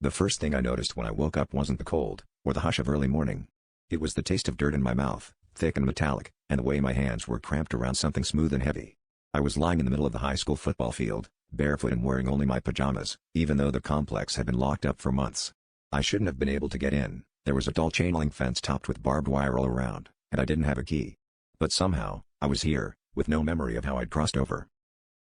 The first thing I noticed when I woke up wasn't the cold, or the hush of early morning. It was the taste of dirt in my mouth, thick and metallic, and the way my hands were cramped around something smooth and heavy. I was lying in the middle of the high school football field, barefoot and wearing only my pajamas, even though the complex had been locked up for months. I shouldn't have been able to get in. There was a tall chain-link fence topped with barbed wire all around, and I didn't have a key. But somehow, I was here, with no memory of how I'd crossed over.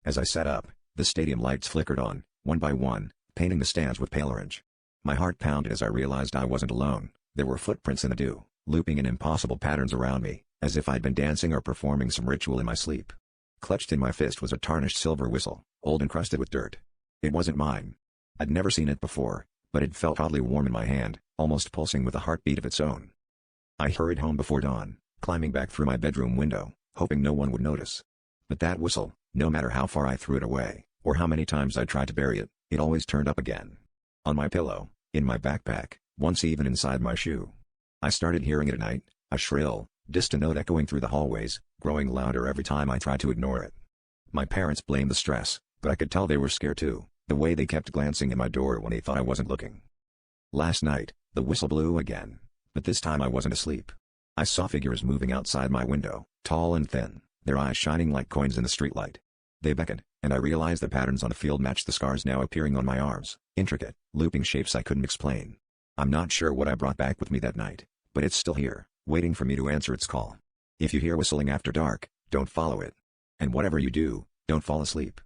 As I sat up, the stadium lights flickered on, one by one, painting the stands with pale orange. My heart pounded as I realized I wasn't alone. There were footprints in the dew, looping in impossible patterns around me, as if I'd been dancing or performing some ritual in my sleep. Clutched in my fist was a tarnished silver whistle, old and crusted with dirt. It wasn't mine. I'd never seen it before, but it felt oddly warm in my hand, almost pulsing with a heartbeat of its own. I hurried home before dawn, climbing back through my bedroom window, hoping no one would notice. But that whistle, no matter how far I threw it away, or how many times I tried to bury it, it always turned up again. On my pillow, in my backpack, once even inside my shoe. I started hearing it at night, a shrill, distant note echoing through the hallways, growing louder every time I tried to ignore it. My parents blamed the stress, but I could tell they were scared too, the way they kept glancing at my door when they thought I wasn't looking. Last night, the whistle blew again, but this time I wasn't asleep. I saw figures moving outside my window, tall and thin, their eyes shining like coins in the streetlight. They beckoned, and I realized the patterns on the field matched the scars now appearing on my arms, intricate, looping shapes I couldn't explain. I'm not sure what I brought back with me that night, but it's still here, waiting for me to answer its call. If you hear whistling after dark, don't follow it. And whatever you do, don't fall asleep.